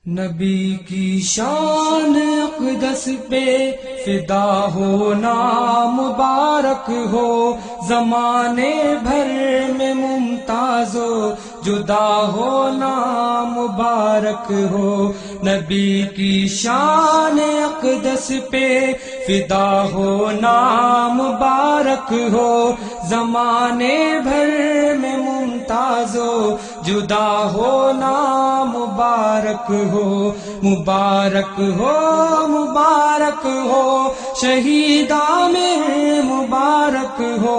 نبی کی شان اقدس پہ فدا ہونا مبارک ہو، زمانے بھر میں ممتاز و جدا ہونا مبارک ہو۔ نبی کی شان اقدس پہ فدا ہونا مبارک ہو، زمانے بھر میں ممتاز و جدا ہونا مبارک ہو۔ مبارک ہو مبارک ہو شہید عامر، مبارک ہو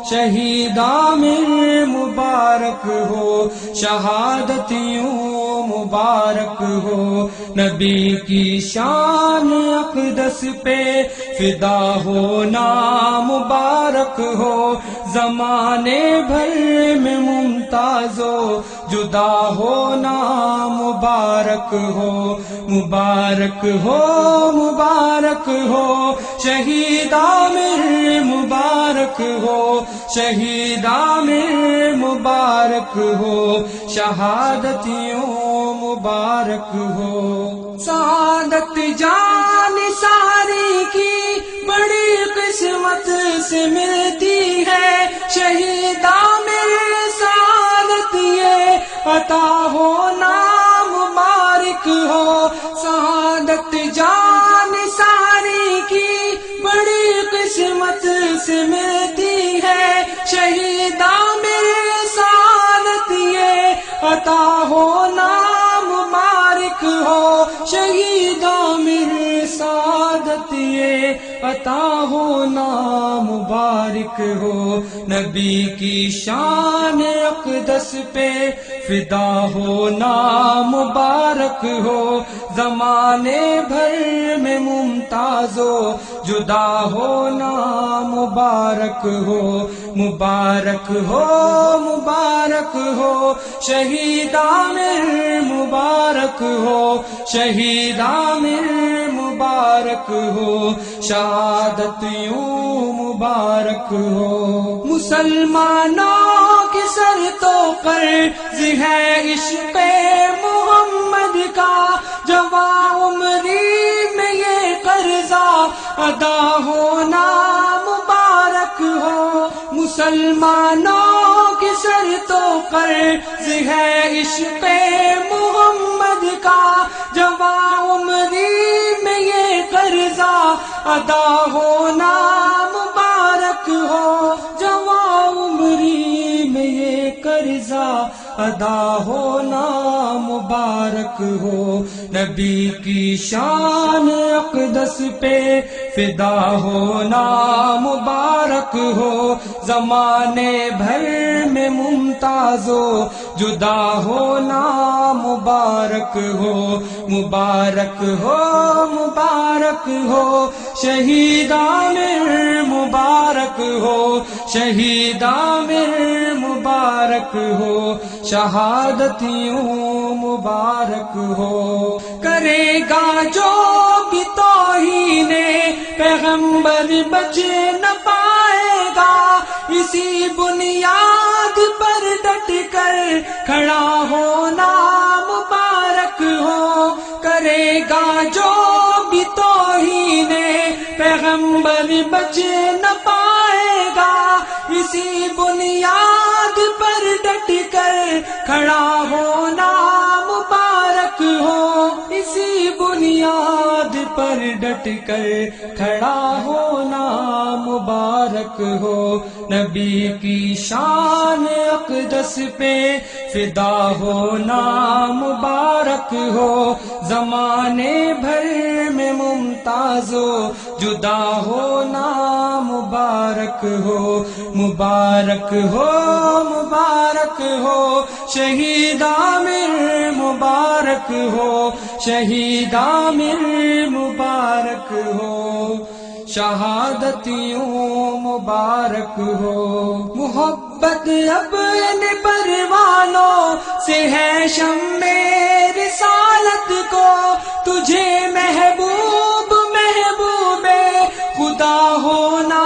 شہید عامر، مبارک ہو شہادت یوں مبارک ہو۔ نبی کی شان اقدس پہ فدا ہونا مبارک ہو، زمانے بھر میں ممتاز و جدا ہونا مبارک ہو۔ مبارک ہو مبارک ہو شہید عامر، مبارک ہو شہید عامر، مبارک ہو شہادت یوں مبارک ہو۔ سعادت جان ساری کی بڑی قسمت سے ملتی ہے، شہید عامر سعادت یہ عطا ہونا مبارک ہو۔ سعادت جان ساری کی بڑی قسمت سے ملتی ہے، شہید عامر سعادت یہ عطا ہونا مبارک ہو۔ شہید عامر سعادت یہ عطا ہونا مبارک ہو۔ نبی کی شان اقدس پہ فدا ہونا مبارک ہو، زمانے بھر میں ممتاز و جدا ہونا مبارک ہو۔ مبارک ہو مبارک ہو شہید عامر، مبارک ہو شہید عامر، مبارک ہو شہادت یوں مبارک ہو۔ مسلمانوں کی سر تو قرض ہے عشق محمد کا، جوان عمری میں یہ قرضہ ادا ہونا مبارک ہو۔ مسلمانوں کی سر تو قرض ہے عشق محمد کا، جوان عمری میں یہ قرضہ ادا ہونا مبارک ہو۔ جوان عمری میں یہ قرضہ ادا ہونا مبارک ہو۔ نبی کی شان اقدس پہ فدا ہونا مبارک ہو، زمانے بھر میں ممتاز و جدا ہونا مبارک ہو۔ مبارک ہو مبارک ہو شہید عامر، مبارک ہو شہید عامر، مبارک ہو شہادت یوں مبارک ہو۔ کرے گا جو بھی توہین پیغمبر بچ نہ پائے گا، اسی بنیاد پر ڈٹ کر کھڑا ہونا مبارک ہو۔ کرے گا جو بھی توہین پیغمبر بچ نہ پائے گا، اسی بنیاد پر ڈٹ کر کھڑا ہونا مبارک ہو۔ اسی بنیاد پر ڈٹ کر کھڑا ہونا مبارک ہو۔ نبی کی شان اقدس پہ فدا ہونا مبارک ہو، زمانے بھر میں ممتاز و جدا ہونا مبارک ہو۔ مبارک ہو مبارک ہو شہید عامر، مبارک ہو شہید عامر، مبارک ہو شہادت یوں مبارک ہو۔ محبت اپنے پروانوں سے ہے شمع رسالت کو، تجھے محبوب محبوب خدا ہونا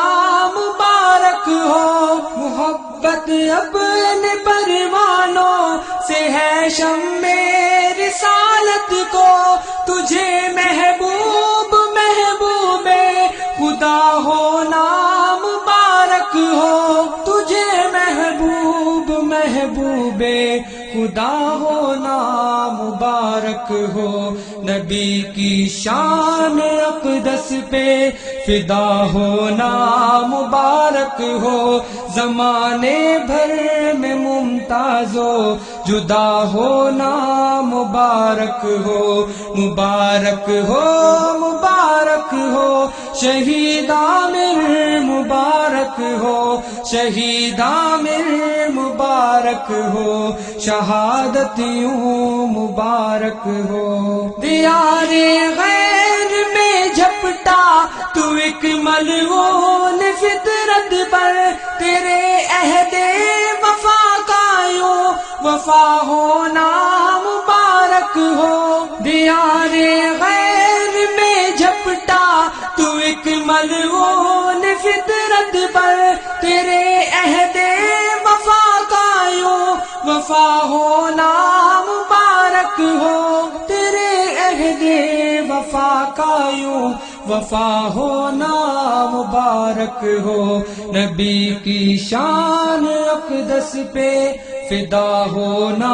مبارک ہو۔ محبت اپنے پروانوں سے ہے شمع رسالت کو، تجھے محبوب محبوب خدا ہونا مبارک ہو، تجھے محبوب محبوب خدا ہونا مبارک ہو، نبی کی شان اقدس پہ فدا ہونا مبارک ہو، زمانے بھر میں ممتاز و جدا ہونا مبارک ہو، مبارک ہو مبارک ہو شہید عامر مبارک ہو، شہید عامر مبارک ہو، شہادت یوں مبارک ہو، دیار غیر میں جھپٹا تو ایک ملعون فطرت پر، تیرے عہد وفا کا یوں وفا ہونا مبارک ہو، دیار غیر میں جھپٹا تو ایک ملعون فطرت پر، تیرے عہد وفا کا یوں وفا ہونا مبارک ہو، تیرے عہد وفا کا یوں وفا ہونا مبارک ہو، نبی کی شان اقدس پہ فدا ہونا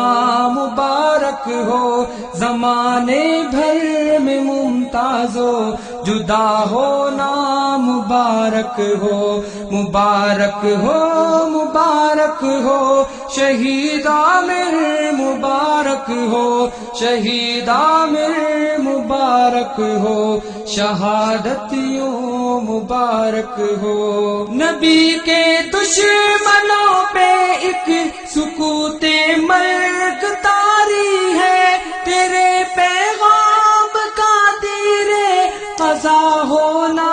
مبارک ہو، زمانے بھر میں ممتاز و جدا ہونا مبارک ہو، مبارک ہو مبارک ہو شہید عامر مبارک ہو، شہید عامر مبارک ہو، شہادت یوں مبارک ہو، نبی کے دشمنوں پہ ایک سکوت مرگ طاری ہے، تیرے پیغام کا تیر قضا ہونا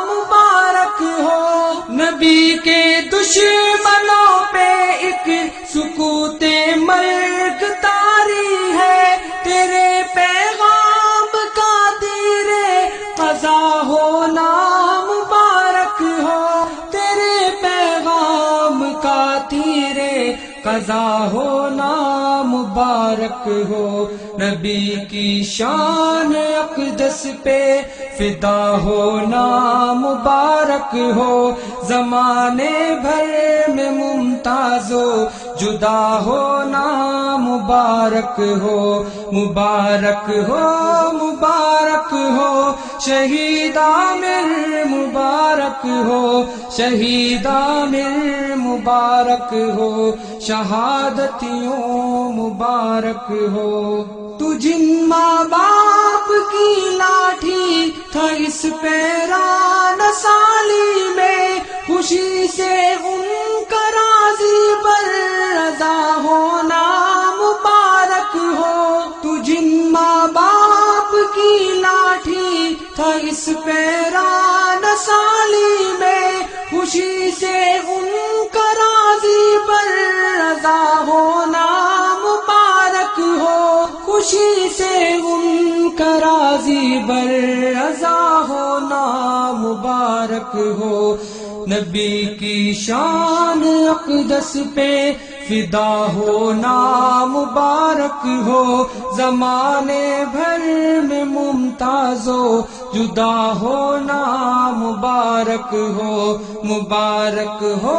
مبارک ہو، نبی کے دشمنوں پہ ایک سکوت مرگ طاری ہے، تیرے پیغام کا تیر قضا ہونا مبارک ہو، تیرے پیغام کا تیر قضا ہونا مبارک ہو، نبی کی شان اقدس پہ فدا ہونا مبارک ہو، زمانے بھر میں ممتاز و جدا ہونا مبارک ہو، مبارک ہو مبارک ہو شہید عامر مبارک ہو، شہید عامر مبارک ہو، شہادت یوں مبارک ہو، تو جن ماں باپ کی لاٹھی تھا اس پیران سالی میں، خوشی سے ان کا راضی بر رضا ہونا مبارک ہو، تو جن ماں باپ کی لاٹھی تھا اس پیران سالی میں، خوشی سے ان کا راضی بر رضا ہونا مبارک ہو، خوشی سے ان کا راضی بر رضا ہونا مبارک ہو، نبی کی شان اقدس پہ فدا ہونا مبارک ہو، زمانے بھر میں ممتاز و جدا ہونا مبارک ہو، مبارک ہو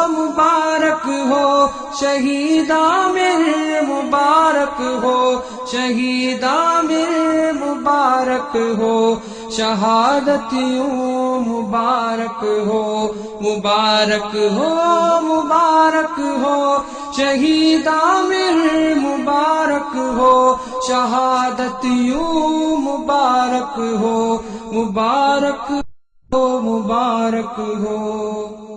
مبارک ہو شہید عامر مبارک ہو، شہید عامر مبارک ہو، شہادت یوں مبارک ہو، مبارک ہو مبارک ہو شہید عامر مبارک ہو، شہادت یوں مبارک ہو، مبارک ہو مبارک ہو۔